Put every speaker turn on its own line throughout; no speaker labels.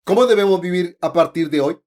¿Cómo debemos vivir a partir de hoy?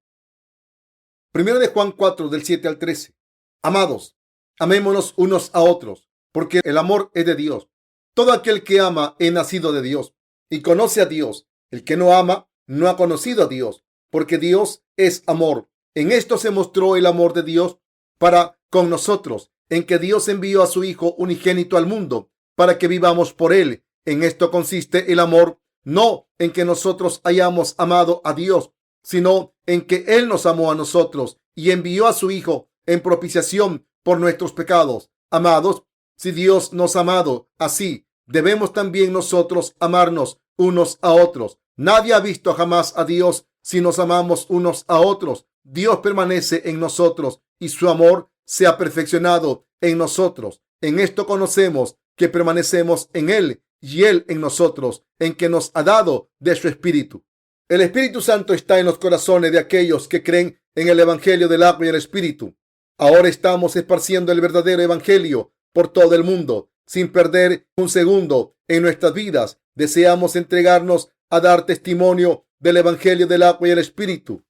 Primero de Juan 4, del 7 al 13. Amados, amémonos unos a otros, porque el amor es de Dios. Todo aquel que ama es nacido de Dios y conoce a Dios. El que no ama no ha conocido a Dios, porque Dios es amor. En esto se mostró el amor de Dios para con nosotros, en que Dios envió a su Hijo unigénito al mundo para que vivamos por él. En esto consiste el amor, no en que nosotros hayamos amado a Dios, sino en que Él nos amó a nosotros y envió a su Hijo en propiciación por nuestros pecados. Amados, si Dios nos ha amado así, debemos también nosotros amarnos unos a otros. Nadie ha visto jamás a Dios. Si nos amamos unos a otros, Dios permanece en nosotros y su amor se ha perfeccionado en nosotros. En esto conocemos que permanecemos en Él y Él en nosotros, en que nos ha dado de su Espíritu. El Espíritu Santo está en los corazones de aquellos que creen en el Evangelio del agua y el Espíritu. Ahora estamos esparciendo el verdadero Evangelio por todo el mundo. Sin perder un segundo en nuestras vidas, deseamos entregarnos a dar testimonio del Evangelio del agua y el Espíritu.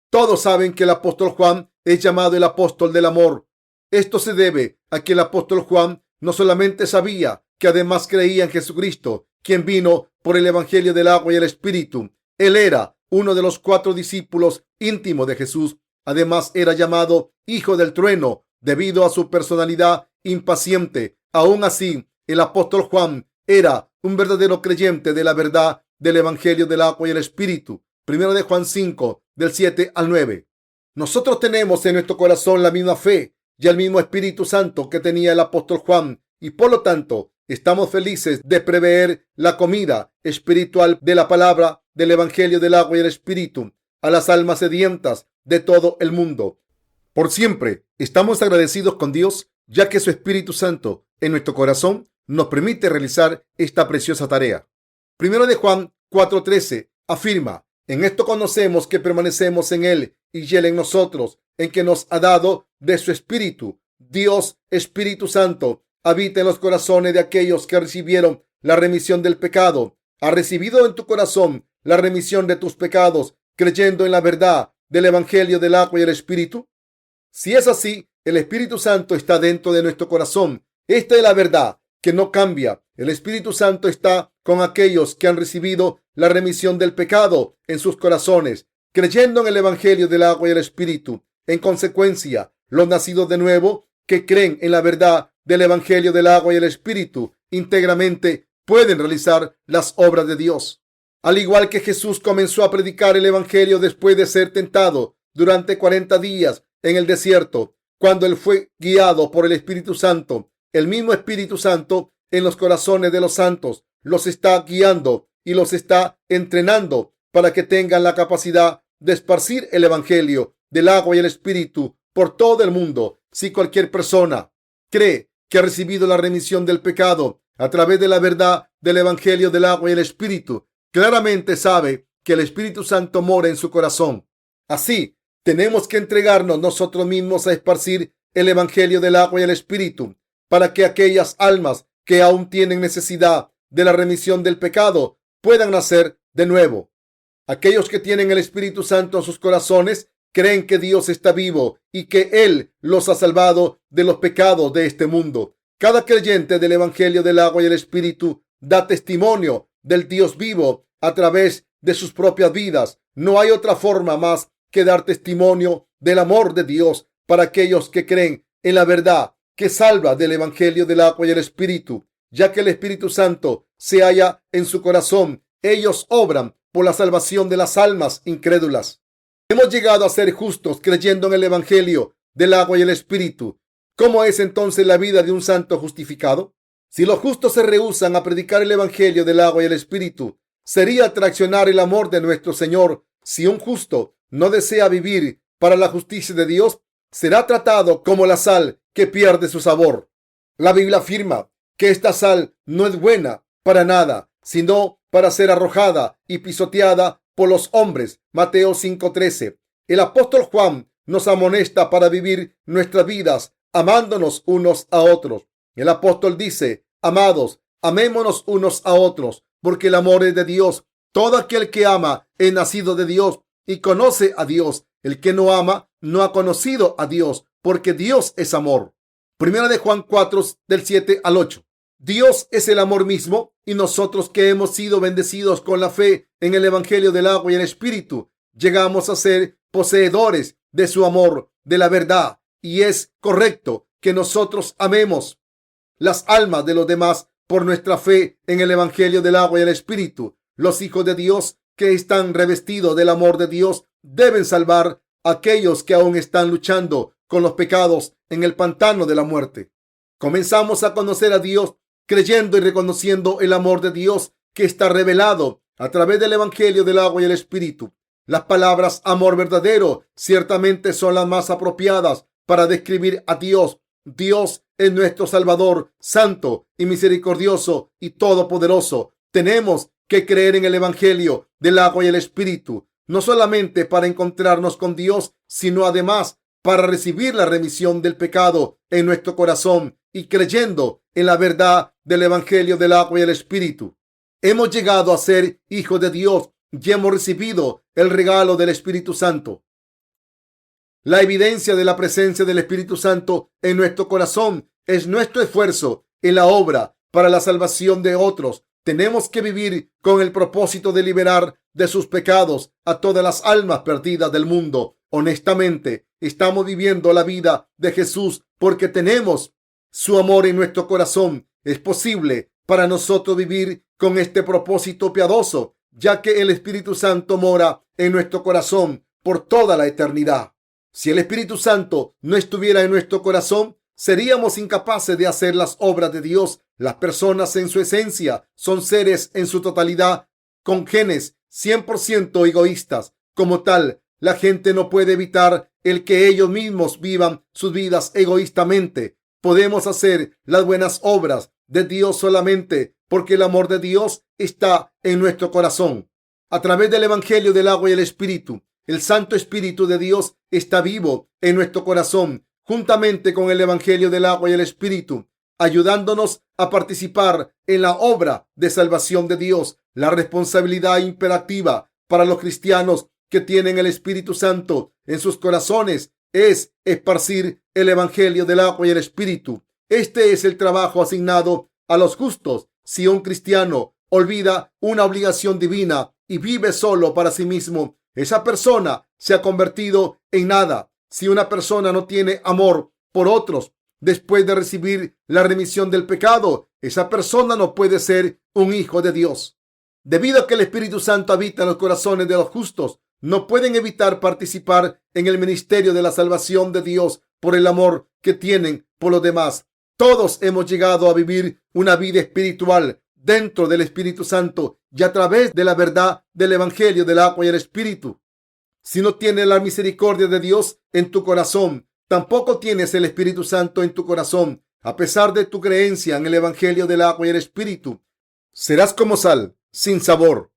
Todos saben que el apóstol Juan es llamado el apóstol del amor. Esto se debe a que el apóstol Juan no solamente sabía, que además creía en Jesucristo, quien vino por el Evangelio del agua y el Espíritu. Él era uno de los 4 discípulos íntimos de Jesús. Además, era llamado Hijo del Trueno debido a su personalidad impaciente. Aún así, el apóstol Juan era un verdadero creyente de la verdad del Evangelio del agua y el Espíritu. Primero de Juan 5, del 7 al 9. Nosotros tenemos en nuestro corazón la misma fe y el mismo Espíritu Santo que tenía el apóstol Juan, y por lo tanto estamos felices de prever la comida espiritual de la palabra del Evangelio del agua y el Espíritu a las almas sedientas de todo el mundo. Por siempre estamos agradecidos con Dios, ya que su Espíritu Santo en nuestro corazón nos permite realizar esta preciosa tarea. Primero de Juan 4:13 afirma: en esto conocemos que permanecemos en Él y Él en nosotros, en que nos ha dado de su Espíritu. Dios, Espíritu Santo, habita en los corazones de aquellos que recibieron la remisión del pecado. ¿Has recibido en tu corazón la remisión de tus pecados creyendo en la verdad del Evangelio del agua y el Espíritu? Si es así, el Espíritu Santo está dentro de nuestro corazón. Esta es la verdad que no cambia. El Espíritu Santo está con aquellos que han recibido la remisión del pecado en sus corazones, creyendo en el Evangelio del agua y el Espíritu. En consecuencia, los nacidos de nuevo que creen en la verdad del Evangelio del agua y el Espíritu íntegramente pueden realizar las obras de Dios. Al igual que Jesús comenzó a predicar el Evangelio después de ser tentado durante 40 días en el desierto, cuando él fue guiado por el Espíritu Santo, el mismo Espíritu Santo en los corazones de los santos los está guiando y los está entrenando para que tengan la capacidad de esparcir el Evangelio del agua y el Espíritu por todo el mundo. Si cualquier persona cree que ha recibido la remisión del pecado a través de la verdad del Evangelio del agua y el Espíritu, claramente sabe que el Espíritu Santo mora en su corazón. Así, tenemos que entregarnos nosotros mismos a esparcir el Evangelio del agua y el Espíritu para que aquellas almas que aún tienen necesidad de la remisión del pecado puedan nacer de nuevo. Aquellos que tienen el Espíritu Santo en sus corazones creen que Dios está vivo y que Él los ha salvado de los pecados de este mundo. Cada creyente del Evangelio del agua y el Espíritu da testimonio del Dios vivo a través de sus propias vidas. No hay otra forma más que dar testimonio del amor de Dios para aquellos que creen en la verdad que salva del Evangelio del agua y el Espíritu. Ya que el Espíritu Santo se halla en su corazón, ellos obran por la salvación de las almas incrédulas. Hemos llegado a ser justos creyendo en el Evangelio del agua y el Espíritu. ¿Cómo es entonces la vida de un santo justificado? Si los justos se rehúsan a predicar el Evangelio del agua y el Espíritu, sería traicionar el amor de nuestro Señor. Si un justo no desea vivir para la justicia de Dios, será tratado como la sal que pierde su sabor. La Biblia afirma que esta sal no es buena para nada, sino para ser arrojada y pisoteada por los hombres. Mateo 5:13. El apóstol Juan nos amonesta para vivir nuestras vidas amándonos unos a otros. El apóstol dice: amados, amémonos unos a otros, porque el amor es de Dios Todo aquel que ama es nacido de Dios y conoce a Dios. El que no ama no ha conocido a Dios, porque Dios es amor. Primera de Juan 4, del 7 al 8. Dios es el amor mismo, y nosotros que hemos sido bendecidos con la fe en el Evangelio del agua y el Espíritu, llegamos a ser poseedores de su amor, de la verdad, y es correcto que nosotros amemos las almas de los demás por nuestra fe en el Evangelio del agua y el Espíritu. Los hijos de Dios que están revestidos del amor de Dios deben salvar a aquellos que aún están luchando con los pecados en el pantano de la muerte. Comenzamos a conocer a Dios creyendo y reconociendo el amor de Dios que está revelado a través del Evangelio del agua y el Espíritu. Las palabras amor verdadero ciertamente son las más apropiadas para describir a Dios. Dios es nuestro Salvador, santo y misericordioso y todopoderoso. Tenemos que creer en el Evangelio del agua y el Espíritu, no solamente para encontrarnos con Dios, sino además para recibir la remisión del pecado en nuestro corazón y creyendo en la verdad del Evangelio del agua y el Espíritu. Hemos llegado a ser hijos de Dios y hemos recibido el regalo del Espíritu Santo. La evidencia de la presencia del Espíritu Santo en nuestro corazón es nuestro esfuerzo en la obra para la salvación de otros. Tenemos que vivir con el propósito de liberar de sus pecados a todas las almas perdidas del mundo. Honestamente, estamos viviendo la vida de Jesús porque tenemos su amor en nuestro corazón. Es posible para nosotros vivir con este propósito piadoso, ya que el Espíritu Santo mora en nuestro corazón por toda la eternidad. Si el Espíritu Santo no estuviera en nuestro corazón, seríamos incapaces de hacer las obras de Dios. Las personas en su esencia son seres en su totalidad con genes 100% egoístas. Como tal, la gente no puede evitar el que ellos mismos vivan sus vidas egoístamente. Podemos hacer las buenas obras de Dios solamente porque el amor de Dios está en nuestro corazón. A través del Evangelio del agua y el Espíritu, el Santo Espíritu de Dios está vivo en nuestro corazón, juntamente con el Evangelio del agua y el Espíritu, ayudándonos a participar en la obra de salvación de Dios. La responsabilidad imperativa para los cristianos que tienen el Espíritu Santo en sus corazones es esparcir el Evangelio del agua y el Espíritu. Este es el trabajo asignado a los justos. Si un cristiano olvida una obligación divina y vive solo para sí mismo, esa persona se ha convertido en nada. Si una persona no tiene amor por otros después de recibir la remisión del pecado, esa persona no puede ser un hijo de Dios. Debido a que el Espíritu Santo habita en los corazones de los justos, no pueden evitar participar en el ministerio de la salvación de Dios por el amor que tienen por los demás. Todos hemos llegado a vivir una vida espiritual dentro del Espíritu Santo y a través de la verdad del Evangelio del agua y el Espíritu. Si no tienes la misericordia de Dios en tu corazón, tampoco tienes el Espíritu Santo en tu corazón. A pesar de tu creencia en el Evangelio del agua y el Espíritu, serás como sal, sin sabor.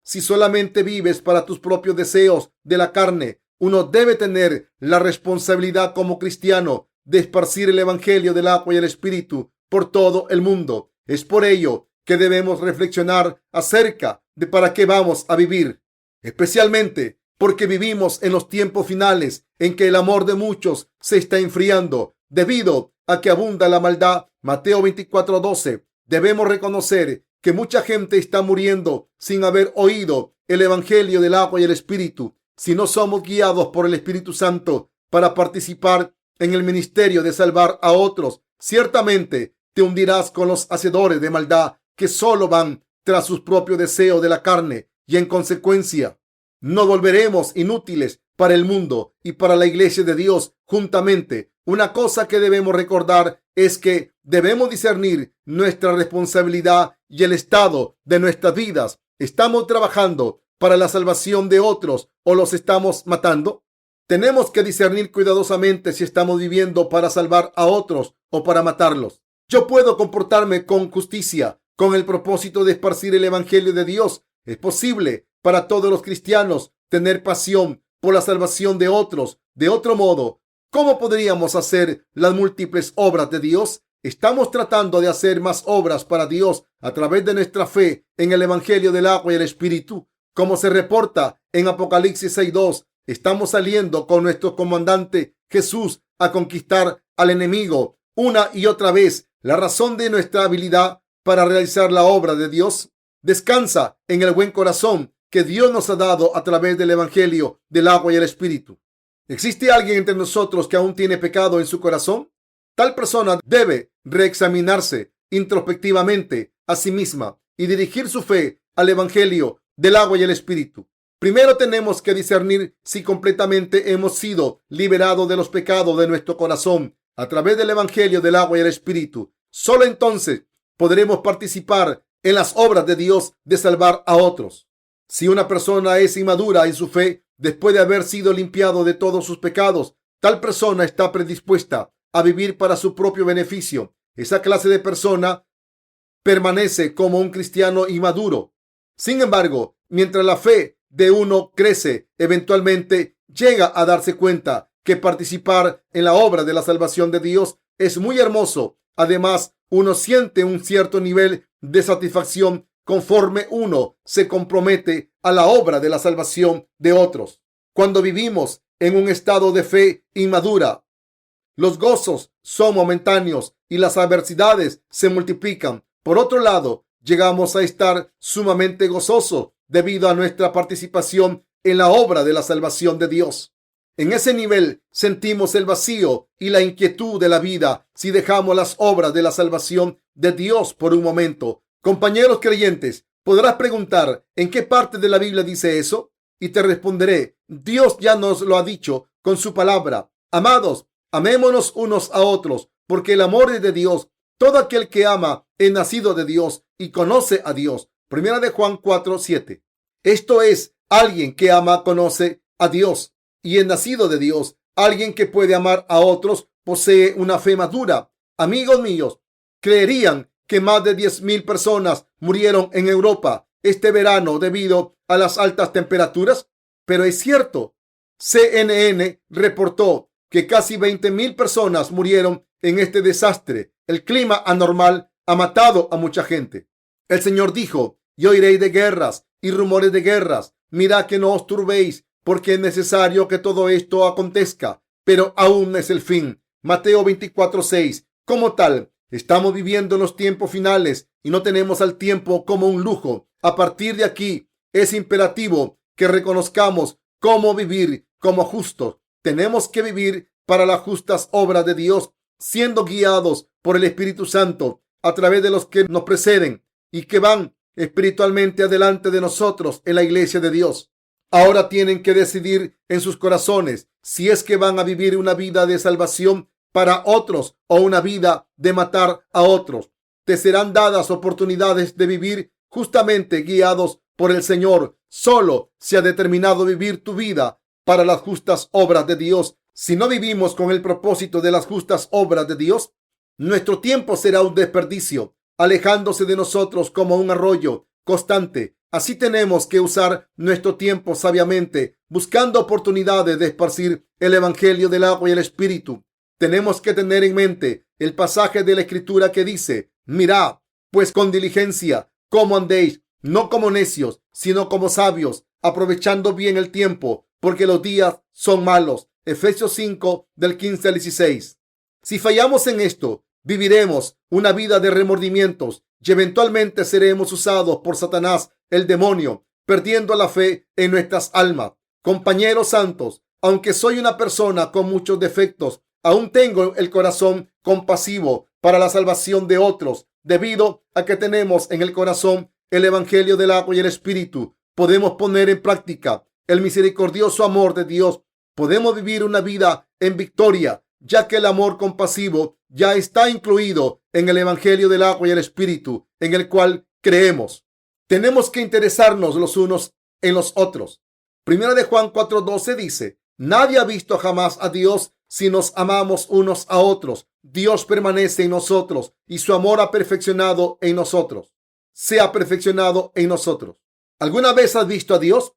Si solamente vives para tus propios deseos de la carne, uno debe tener la responsabilidad como cristiano de esparcir el Evangelio del agua y el Espíritu por todo el mundo. Es por ello que debemos reflexionar acerca de para qué vamos a vivir, especialmente porque vivimos en los tiempos finales en que el amor de muchos se está enfriando debido a que abunda la maldad. Mateo 24:12. Debemos reconocer que mucha gente está muriendo sin haber oído el Evangelio del agua y el Espíritu. Si no somos guiados por el Espíritu Santo para participar en el ministerio de salvar a otros, ciertamente te hundirás con los hacedores de maldad que solo van tras sus propios deseos de la carne y en consecuencia no volveremos inútiles para el mundo y para la iglesia de Dios juntamente. Una cosa que debemos recordar es que debemos discernir nuestra responsabilidad y el estado de nuestras vidas. ¿Estamos trabajando para la salvación de otros o los estamos matando? Tenemos que discernir cuidadosamente si estamos viviendo para salvar a otros o para matarlos. Yo puedo comportarme con justicia con el propósito de esparcir el Evangelio de Dios. Es posible para todos los cristianos tener pasión por la salvación de otros. De otro modo, ¿cómo podríamos hacer las múltiples obras de Dios? estamos tratando de hacer más obras para Dios a través de nuestra fe en el Evangelio del agua y el Espíritu. Como se reporta en Apocalipsis 6:2, estamos saliendo con nuestro comandante Jesús a conquistar al enemigo una y otra vez. La razón de nuestra habilidad para realizar la obra de Dios descansa en el buen corazón que Dios nos ha dado a través del Evangelio del agua y el Espíritu. ¿Existe alguien entre nosotros que aún tiene pecado en su corazón? Tal persona debe reexaminarse introspectivamente a sí misma y dirigir su fe al Evangelio del agua y el Espíritu. Primero tenemos que discernir si completamente hemos sido liberados de los pecados de nuestro corazón a través del Evangelio del agua y el Espíritu. Solo entonces podremos participar en las obras de Dios de salvar a otros. Si una persona es inmadura en su fe, después de haber sido limpiado de todos sus pecados, tal persona está predispuesta a vivir para su propio beneficio. Esa clase de persona permanece como un cristiano inmaduro. Sin embargo, mientras la fe de uno crece, eventualmente llega a darse cuenta que participar en la obra de la salvación de Dios es muy hermoso. Además, uno siente un cierto nivel de satisfacción conforme uno se compromete a la obra de la salvación de otros. Cuando vivimos en un estado de fe inmadura, los gozos son momentáneos y las adversidades se multiplican. Por otro lado, llegamos a estar sumamente gozosos debido a nuestra participación en la obra de la salvación de Dios. En ese nivel sentimos el vacío y la inquietud de la vida si dejamos las obras de la salvación de Dios por un momento. Compañeros creyentes, podrás preguntar ¿en qué parte de la Biblia dice eso? Y te responderé, Dios ya nos lo ha dicho con su palabra. Amados, amémonos unos a otros, porque el amor es de Dios. Todo aquel que ama es nacido de Dios y conoce a Dios. Primera de Juan 4:7. Esto es, alguien que ama conoce a Dios y es nacido de Dios. Alguien que puede amar a otros posee una fe madura. Amigos míos, ¿creerían que más de 10,000 personas murieron en Europa este verano debido a las altas temperaturas? Pero es cierto. CNN reportó que casi 20,000 personas murieron en este desastre. El clima anormal ha matado a mucha gente. El Señor dijo, y oiréis de guerras y rumores de guerras. Mirad que no os turbéis, porque es necesario que todo esto acontezca, pero aún no es el fin. Mateo 24:6. Como tal, estamos viviendo en los tiempos finales y no tenemos al tiempo como un lujo. A partir de aquí, es imperativo que reconozcamos cómo vivir como justos. Tenemos que vivir para las justas obras de Dios, siendo guiados por el Espíritu Santo a través de los que nos preceden y que van espiritualmente adelante de nosotros en la iglesia de Dios. Ahora tienen que decidir en sus corazones si es que van a vivir una vida de salvación para otros o una vida de matar a otros. Te serán dadas oportunidades de vivir justamente guiados por el Señor. Solo se ha determinado vivir tu vida para las justas obras de Dios. Si no vivimos con el propósito de las justas obras de Dios, nuestro tiempo será un desperdicio, alejándose de nosotros como un arroyo constante. Así tenemos que usar nuestro tiempo sabiamente, buscando oportunidades de esparcir el Evangelio del agua y el Espíritu. Tenemos que tener en mente el pasaje de la Escritura que dice, mirad, pues con diligencia, cómo andéis, no como necios, sino como sabios, aprovechando bien el tiempo, porque los días son malos. Efesios 5, del 15 al 16. Si fallamos en esto, viviremos una vida de remordimientos y eventualmente seremos usados por Satanás, el demonio, perdiendo la fe en nuestras almas. Compañeros santos, aunque soy una persona con muchos defectos, aún tengo el corazón compasivo para la salvación de otros. Debido a que tenemos en el corazón el Evangelio del agua y el Espíritu, podemos poner en práctica el misericordioso amor de Dios. Podemos vivir una vida en victoria, ya que el amor compasivo ya está incluido en el Evangelio del agua y el Espíritu, en el cual creemos. Tenemos que interesarnos los unos en los otros. Primera de Juan 4:12 dice, nadie ha visto jamás a Dios si nos amamos unos a otros. Dios permanece en nosotros y su amor ha perfeccionado en nosotros. Se ha perfeccionado en nosotros. ¿Alguna vez has visto a Dios?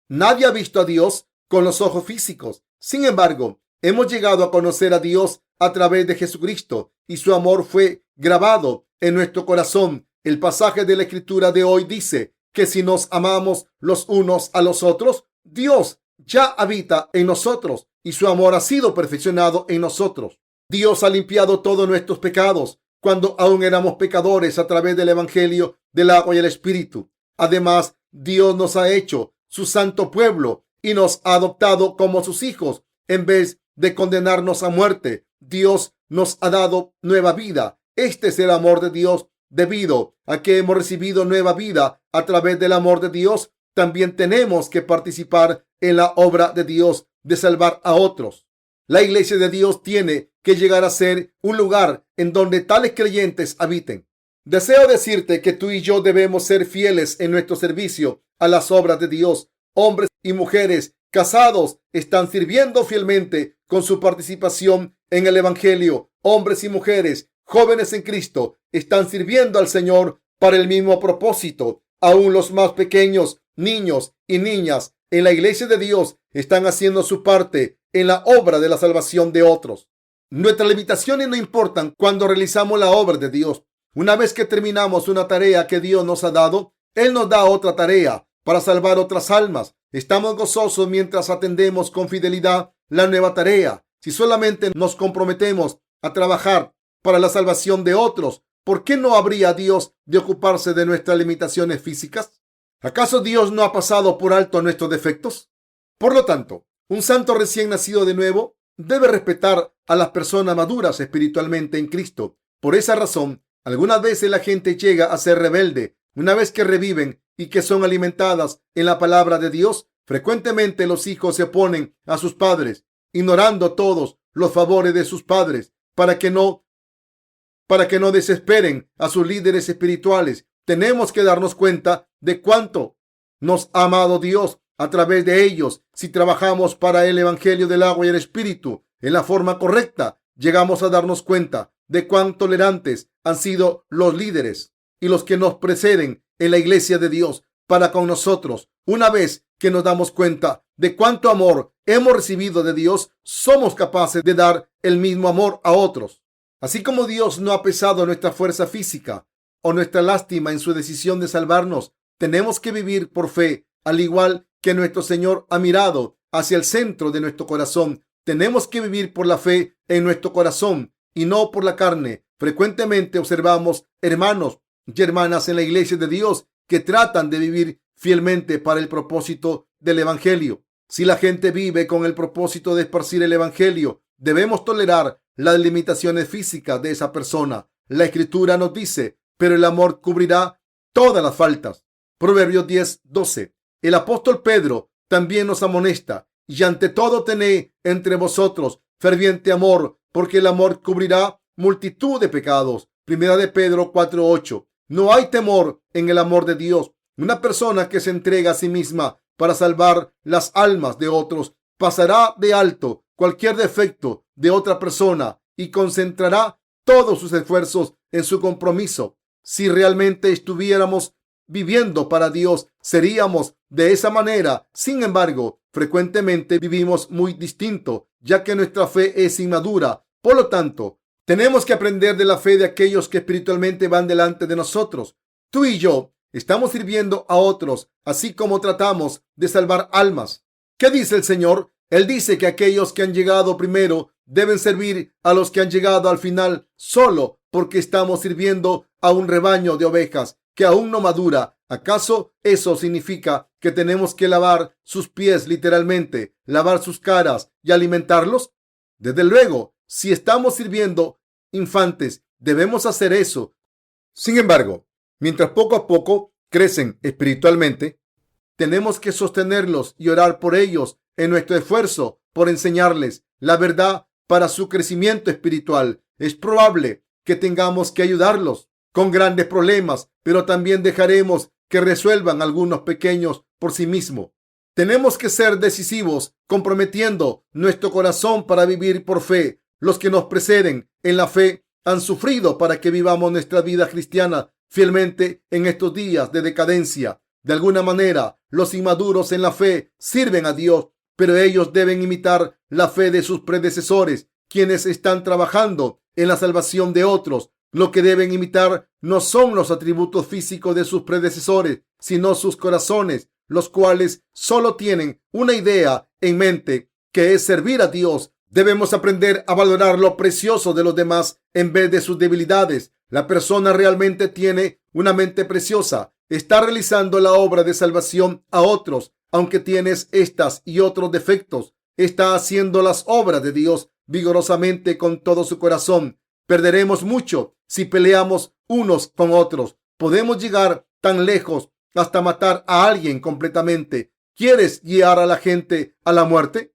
Nadie ha visto a Dios con los ojos físicos. Sin embargo, Hemos llegado a conocer a Dios a través de Jesucristo y su amor fue grabado en nuestro corazón. El pasaje de la Escritura de hoy dice que si nos amamos los unos a los otros, Dios ya habita en nosotros y su amor ha sido perfeccionado en nosotros. Dios ha limpiado todos nuestros pecados cuando aún éramos pecadores a través del Evangelio del agua y el Espíritu. Además, Dios nos ha hecho su santo pueblo y nos ha adoptado como sus hijos. En vez de condenarnos a muerte, Dios nos ha dado nueva vida. Este es el amor de Dios. Debido a que hemos recibido nueva vida a través del amor de Dios, también tenemos que participar en la obra de Dios de salvar a otros. La iglesia de Dios tiene que llegar a ser un lugar en donde tales creyentes habiten. Deseo decirte que tú y yo debemos ser fieles en nuestro servicio a las obras de Dios. Hombres y mujeres casados están sirviendo fielmente con su participación en el Evangelio. Hombres y mujeres jóvenes en Cristo están sirviendo al Señor para el mismo propósito. Aún los más pequeños, niños y niñas en la iglesia de Dios están haciendo su parte en la obra de la salvación de otros. Nuestras limitaciones no importan cuando realizamos la obra de Dios. Una vez que terminamos una tarea que Dios nos ha dado, Él nos da otra tarea para salvar otras almas. Estamos gozosos mientras atendemos con fidelidad la nueva tarea. Si solamente nos comprometemos a trabajar para la salvación de otros, ¿por qué no habría Dios de ocuparse de nuestras limitaciones físicas? ¿Acaso Dios no ha pasado por alto nuestros defectos? Por lo tanto, un santo recién nacido de nuevo debe respetar a las personas maduras espiritualmente en Cristo. Por esa razón, algunas veces la gente llega a ser rebelde. Una vez que reviven y que son alimentadas en la palabra de Dios, frecuentemente los hijos se oponen a sus padres, ignorando todos los favores de sus padres para que no desesperen a sus líderes espirituales. Tenemos que darnos cuenta de cuánto nos ha amado Dios a través de ellos. Si trabajamos para el Evangelio del agua y el Espíritu en la forma correcta, llegamos a darnos cuenta de cuán tolerantes han sido los líderes y los que nos preceden en la iglesia de Dios para con nosotros. Una vez que nos damos cuenta de cuánto amor hemos recibido de Dios, somos capaces de dar el mismo amor a otros. Así como Dios no ha pesado nuestra fuerza física o nuestra lástima en su decisión de salvarnos, tenemos que vivir por fe, al igual que nuestro Señor ha mirado hacia el centro de nuestro corazón. Tenemos que vivir por la fe en nuestro corazón y no por la carne. Frecuentemente observamos hermanos y hermanas en la iglesia de Dios que tratan de vivir fielmente para el propósito del Evangelio. Si la gente vive con el propósito de esparcir el Evangelio, debemos tolerar las limitaciones físicas de esa persona. La Escritura nos dice, pero el amor cubrirá todas las faltas. Proverbios 10:12. El apóstol Pedro también nos amonesta, y ante todo tened entre vosotros ferviente amor, porque el amor cubrirá multitud de pecados. Primera de Pedro 4:8. No hay temor en el amor de Dios. Una persona que se entrega a sí misma para salvar las almas de otros pasará de alto cualquier defecto de otra persona y concentrará todos sus esfuerzos en su compromiso. Si realmente estuviéramos viviendo para Dios, seríamos de esa manera. Sin embargo, frecuentemente vivimos muy distinto, ya que nuestra fe es inmadura. Por lo tanto, tenemos que aprender de la fe de aquellos que espiritualmente van delante de nosotros. Tú y yo estamos sirviendo a otros, así como tratamos de salvar almas. ¿Qué dice el Señor? Él dice que aquellos que han llegado primero deben servir a los que han llegado al final, solo porque estamos sirviendo a un rebaño de ovejas que aún no madura. ¿Acaso eso significa que tenemos que lavar sus pies literalmente, lavar sus caras y alimentarlos? Desde luego, si estamos sirviendo infantes, debemos hacer eso. Sin embargo, mientras poco a poco crecen espiritualmente, tenemos que sostenerlos y orar por ellos en nuestro esfuerzo por enseñarles la verdad para su crecimiento espiritual. Es probable que tengamos que ayudarlos con grandes problemas, pero también dejaremos que resuelvan algunos pequeños por sí mismos. Tenemos que ser decisivos, comprometiendo nuestro corazón para vivir por fe. Los que nos preceden en la fe han sufrido para que vivamos nuestra vida cristiana fielmente en estos días de decadencia. De alguna manera, los inmaduros en la fe sirven a Dios pero ellos deben imitar la fe de sus predecesores, quienes están trabajando en la salvación de otros. Lo que deben imitar no son los atributos físicos de sus predecesores, sino sus corazones, los cuales solo tienen una idea en mente, que es servir a Dios. Debemos aprender a valorar lo precioso de los demás en vez de sus debilidades. La persona realmente tiene una mente preciosa. Está realizando la obra de salvación a otros, aunque tienes estas y otros defectos. Está haciendo las obras de Dios vigorosamente con todo su corazón. Perderemos mucho si peleamos unos con otros. Podemos llegar tan lejos hasta matar a alguien completamente. ¿Quieres guiar a la gente a la muerte?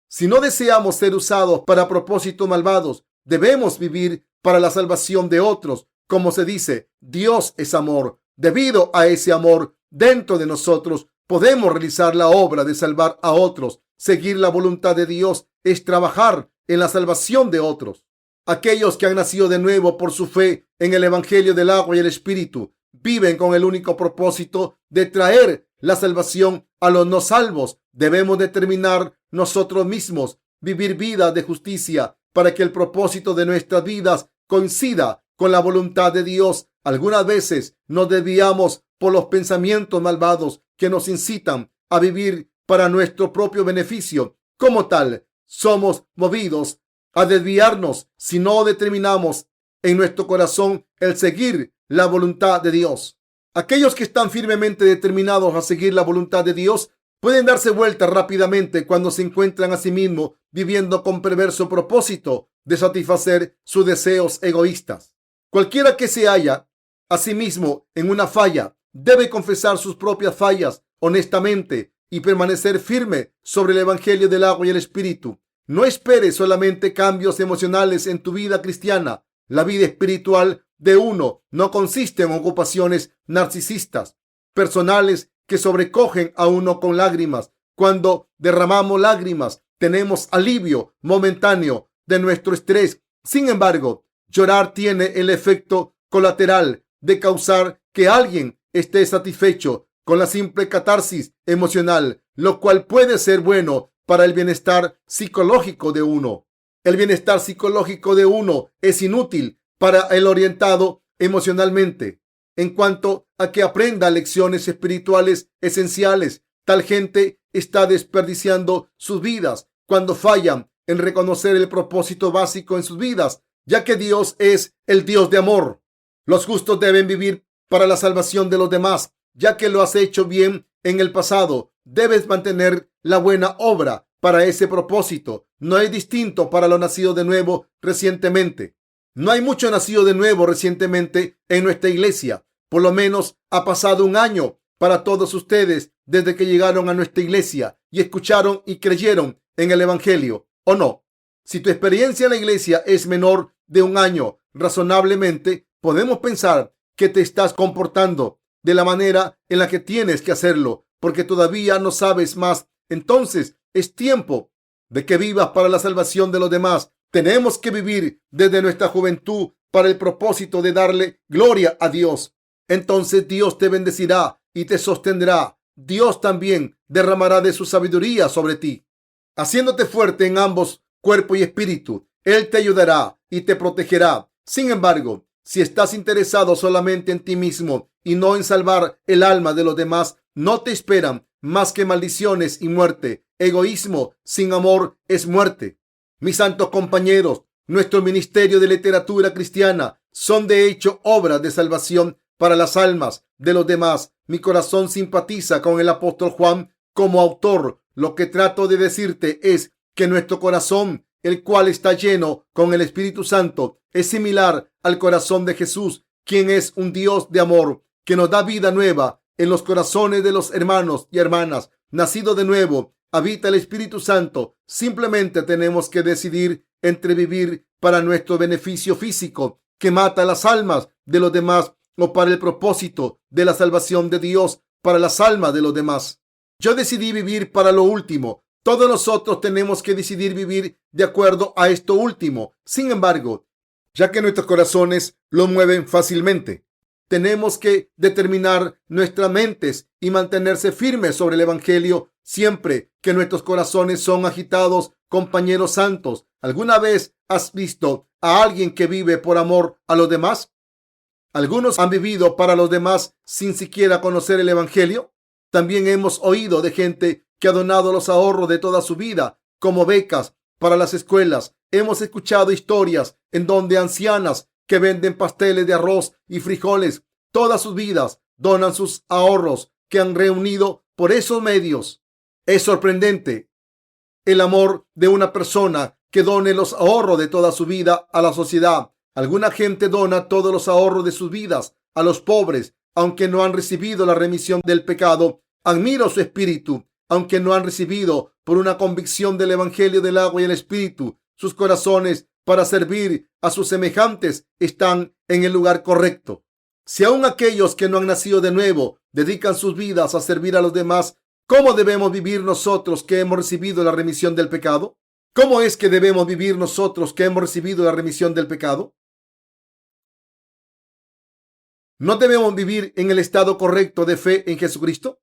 Si no deseamos ser usados para propósitos malvados, debemos vivir para la salvación de otros. Como se dice, Dios es amor. Debido a ese amor dentro de nosotros, podemos realizar la obra de salvar a otros. Seguir la voluntad de Dios es trabajar en la salvación de otros. Aquellos que han nacido de nuevo por su fe en el Evangelio del agua y el Espíritu viven con el único propósito de traer la salvación a los no salvos. Debemos determinar nosotros mismos vivir vidas de justicia para que el propósito de nuestras vidas coincida con la voluntad de Dios. Algunas veces nos desviamos por los pensamientos malvados que nos incitan a vivir para nuestro propio beneficio. Como tal, somos movidos a desviarnos si no determinamos en nuestro corazón el seguir la voluntad de Dios. Aquellos que están firmemente determinados a seguir la voluntad de Dios pueden darse vuelta rápidamente cuando se encuentran a sí mismos viviendo con perverso propósito de satisfacer sus deseos egoístas. Cualquiera que se halla a sí mismo en una falla debe confesar sus propias fallas honestamente y permanecer firme sobre el Evangelio del agua y el Espíritu. No esperes solamente cambios emocionales en tu vida cristiana. La vida espiritual de uno no consiste en ocupaciones narcisistas, personales que sobrecogen a uno con lágrimas. Cuando derramamos lágrimas, tenemos alivio momentáneo de nuestro estrés. Sin embargo, llorar tiene el efecto colateral de causar que alguien esté satisfecho con la simple catarsis emocional, lo cual puede ser bueno para el bienestar psicológico de uno. El bienestar psicológico de uno es inútil para el orientado emocionalmente. En cuanto a que aprenda lecciones espirituales esenciales, tal gente está desperdiciando sus vidas cuando fallan en reconocer el propósito básico en sus vidas, ya que Dios es el Dios de amor. Los justos deben vivir para la salvación de los demás, ya que lo has hecho bien en el pasado. Debes mantener la buena obra para ese propósito. No es distinto para los nacidos de nuevo recientemente. No hay mucho nacido de nuevo recientemente en nuestra iglesia. Por lo menos ha pasado un año para todos ustedes desde que llegaron a nuestra iglesia y escucharon y creyeron en el Evangelio, ¿o no? Si tu experiencia en la iglesia es menor de un año, razonablemente podemos pensar que te estás comportando de la manera en la que tienes que hacerlo, porque todavía no sabes más. Entonces es tiempo de que vivas para la salvación de los demás. Tenemos que vivir desde nuestra juventud para el propósito de darle gloria a Dios. Entonces Dios te bendecirá y te sostendrá. Dios también derramará de su sabiduría sobre ti, haciéndote fuerte en ambos, cuerpo y espíritu. Él te ayudará y te protegerá. Sin embargo, si estás interesado solamente en ti mismo y no en salvar el alma de los demás, no te esperan más que maldiciones y muerte. Egoísmo sin amor es muerte. Mis santos compañeros, nuestro ministerio de literatura cristiana son de hecho obras de salvación para las almas de los demás. Mi corazón simpatiza con el apóstol Juan como autor. Lo que trato de decirte es que nuestro corazón, el cual está lleno con el Espíritu Santo, es similar al corazón de Jesús, quien es un Dios de amor que nos da vida nueva en los corazones de los hermanos y hermanas. Nacido de nuevo, habita el Espíritu Santo. Simplemente tenemos que decidir entre vivir para nuestro beneficio físico, que mata las almas de los demás, o para el propósito de la salvación de Dios para las almas de los demás. Yo decidí vivir para lo último. Todos nosotros tenemos que decidir vivir de acuerdo a esto último. Sin embargo, ya que nuestros corazones lo mueven fácilmente, tenemos que determinar nuestras mentes y mantenerse firmes sobre el Evangelio siempre que nuestros corazones son agitados. Compañeros santos, ¿alguna vez has visto a alguien que vive por amor a los demás? Algunos han vivido para los demás sin siquiera conocer el Evangelio. También hemos oído de gente que ha donado los ahorros de toda su vida como becas para las escuelas. Hemos escuchado historias en donde ancianas que venden pasteles de arroz y frijoles todas sus vidas donan sus ahorros que han reunido por esos medios. Es sorprendente el amor de una persona que done los ahorros de toda su vida a la sociedad. Alguna gente dona todos los ahorros de sus vidas a los pobres, aunque no han recibido la remisión del pecado. Admiro su espíritu, aunque no han recibido por una convicción del Evangelio del agua y el Espíritu. Sus corazones para servir a sus semejantes están en el lugar correcto. Si aún aquellos que no han nacido de nuevo dedican sus vidas a servir a los demás, ¿cómo debemos vivir nosotros que hemos recibido la remisión del pecado? ¿Cómo es que debemos vivir nosotros que hemos recibido la remisión del pecado? ¿No debemos vivir en el estado correcto de fe en Jesucristo?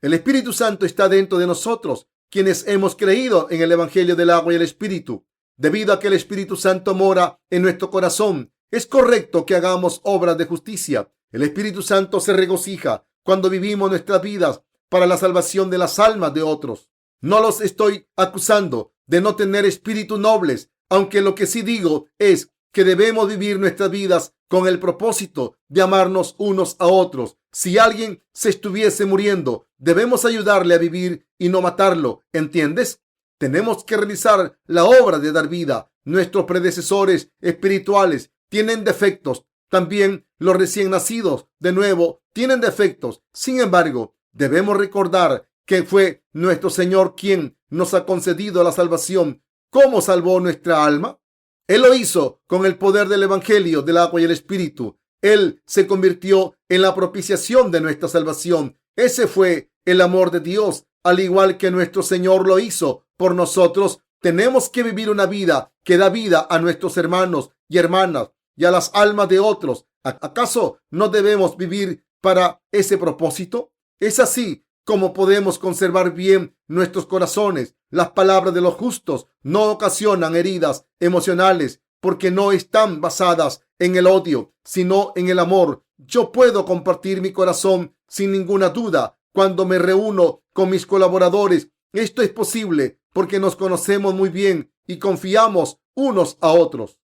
El Espíritu Santo está dentro de nosotros, quienes hemos creído en el Evangelio del agua y el Espíritu. Debido a que el Espíritu Santo mora en nuestro corazón, es correcto que hagamos obras de justicia. El Espíritu Santo se regocija cuando vivimos nuestras vidas para la salvación de las almas de otros. No los estoy acusando de no tener espíritus nobles, aunque lo que sí digo es que debemos vivir nuestras vidas con el propósito de amarnos unos a otros. Si alguien se estuviese muriendo, debemos ayudarle a vivir y no matarlo, ¿entiendes? Tenemos que realizar la obra de dar vida. Nuestros predecesores espirituales tienen defectos. También los recién nacidos de nuevo tienen defectos. Sin embargo, debemos recordar que fue nuestro Señor quien nos ha concedido la salvación. ¿Cómo salvó nuestra alma? Él lo hizo con el poder del Evangelio del agua y el Espíritu. Él se convirtió en la propiciación de nuestra salvación. Ese fue el amor de Dios, al igual que nuestro Señor lo hizo por nosotros. Tenemos que vivir una vida que da vida a nuestros hermanos y hermanas y a las almas de otros. ¿Acaso no debemos vivir para ese propósito? Es así como podemos conservar bien nuestros corazones. Las palabras de los justos no ocasionan heridas emocionales porque no están basadas en el odio, sino en el amor. Yo puedo compartir mi corazón sin ninguna duda cuando me reúno con mis colaboradores. Esto es posible porque nos conocemos muy bien y confiamos unos a otros.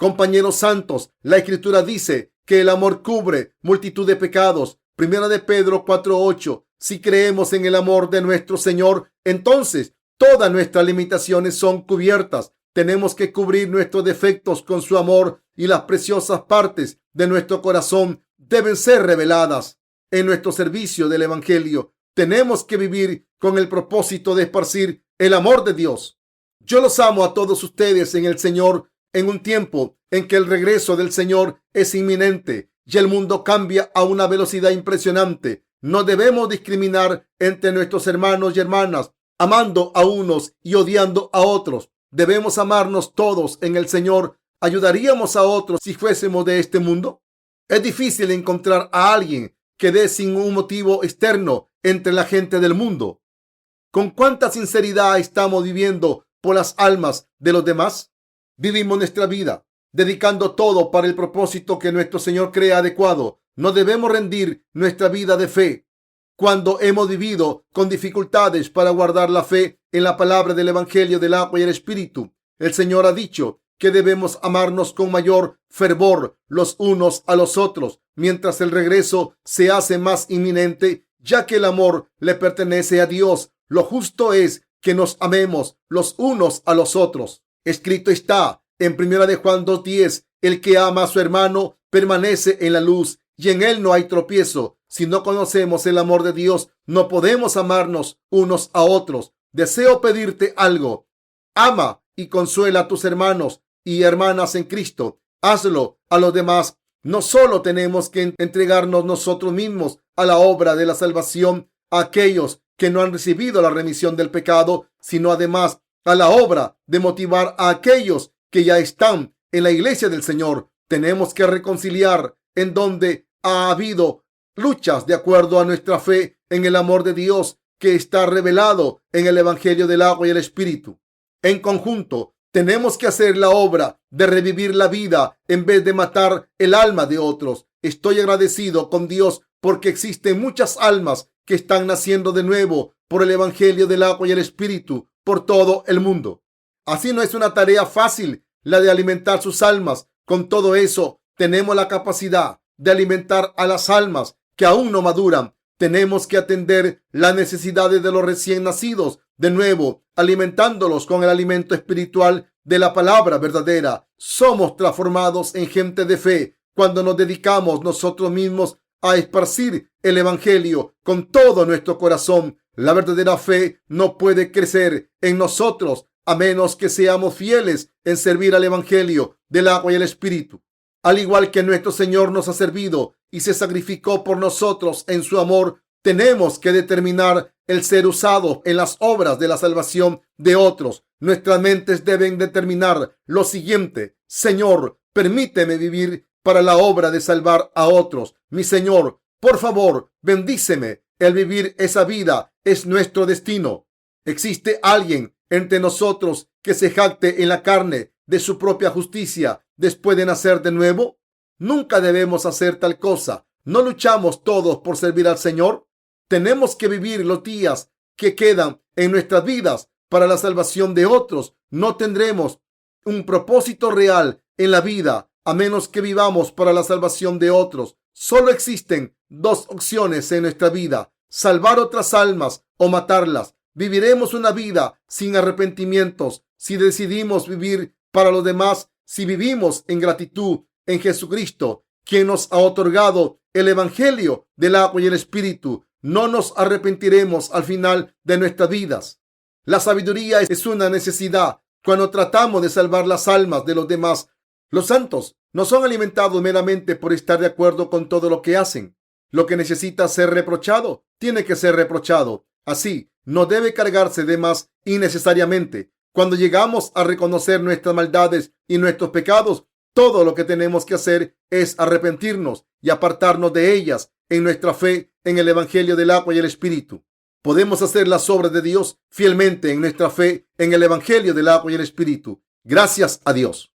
Compañeros santos, la Escritura dice que el amor cubre multitud de pecados. Primera de Pedro 4:8. Si creemos en el amor de nuestro Señor, entonces todas nuestras limitaciones son cubiertas. Tenemos que cubrir nuestros defectos con su amor y las preciosas partes de nuestro corazón deben ser reveladas en nuestro servicio del Evangelio. Tenemos que vivir con el propósito de esparcir el amor de Dios. Yo los amo a todos ustedes en el Señor en un tiempo en que el regreso del Señor es inminente y el mundo cambia a una velocidad impresionante. No debemos discriminar entre nuestros hermanos y hermanas, amando a unos y odiando a otros. Debemos amarnos todos en el Señor. ¿Ayudaríamos a otros si fuésemos de este mundo? Es difícil encontrar a alguien que dé sin un motivo externo entre la gente del mundo. ¿Con cuánta sinceridad estamos viviendo por las almas de los demás? Vivimos nuestra vida dedicando todo para el propósito que nuestro Señor cree adecuado. No debemos rendir nuestra vida de fe cuando hemos vivido con dificultades para guardar la fe en la palabra del Evangelio del agua y el Espíritu. El Señor ha dicho que debemos amarnos con mayor fervor los unos a los otros, mientras el regreso se hace más inminente, ya que el amor le pertenece a Dios. Lo justo es que nos amemos los unos a los otros. Escrito está en 1 de Juan 2:10, el que ama a su hermano permanece en la luz y en él no hay tropiezo. Si no conocemos el amor de Dios, no podemos amarnos unos a otros. Deseo pedirte algo. Ama y consuela a tus hermanos y hermanas en Cristo. Hazlo a los demás. No solo tenemos que entregarnos nosotros mismos a la obra de la salvación a aquellos que no han recibido la remisión del pecado, sino además a la obra de motivar a aquellos que ya están en la iglesia del Señor. Tenemos que reconciliar en donde ha habido luchas de acuerdo a nuestra fe en el amor de Dios que está revelado en el Evangelio del agua y el Espíritu. En conjunto, tenemos que hacer la obra de revivir la vida en vez de matar el alma de otros. Estoy agradecido con Dios porque existen muchas almas que están naciendo de nuevo por el Evangelio del agua y el Espíritu por todo el mundo. Así no es una tarea fácil la de alimentar sus almas. Con todo eso, tenemos la capacidad de alimentar a las almas que aún no maduran. Tenemos que atender las necesidades de los recién nacidos de nuevo, alimentándolos con el alimento espiritual de la palabra verdadera. Somos transformados en gente de fe cuando nos dedicamos nosotros mismos a esparcir el Evangelio con todo nuestro corazón. La verdadera fe no puede crecer en nosotros a menos que seamos fieles en servir al Evangelio del agua y el Espíritu. Al igual que nuestro Señor nos ha servido y se sacrificó por nosotros en su amor, tenemos que determinar el ser usados en las obras de la salvación de otros. Nuestras mentes deben determinar lo siguiente: Señor, permíteme vivir para la obra de salvar a otros. Mi Señor, por favor, bendíceme. El vivir esa vida es nuestro destino. ¿Existe alguien entre nosotros que se jacte en la carne de su propia justicia después de nacer de nuevo? Nunca debemos hacer tal cosa. ¿No luchamos todos por servir al Señor? Tenemos que vivir los días que quedan en nuestras vidas para la salvación de otros. No tendremos un propósito real en la vida a menos que vivamos para la salvación de otros. Solo existen dos opciones en nuestra vida: salvar otras almas o matarlas. Viviremos una vida sin arrepentimientos si decidimos vivir para los demás, si vivimos en gratitud en Jesucristo, quien nos ha otorgado el Evangelio del agua y el Espíritu. No nos arrepentiremos al final de nuestras vidas. La sabiduría es una necesidad cuando tratamos de salvar las almas de los demás. Los santos no son alimentados meramente por estar de acuerdo con todo lo que hacen. Lo que necesita ser reprochado, tiene que ser reprochado. Así, no debe cargarse de más innecesariamente. Cuando llegamos a reconocer nuestras maldades y nuestros pecados, todo lo que tenemos que hacer es arrepentirnos y apartarnos de ellas en nuestra fe en el Evangelio del agua y el Espíritu. Podemos hacer las obras de Dios fielmente en nuestra fe en el Evangelio del agua y el Espíritu. Gracias a Dios.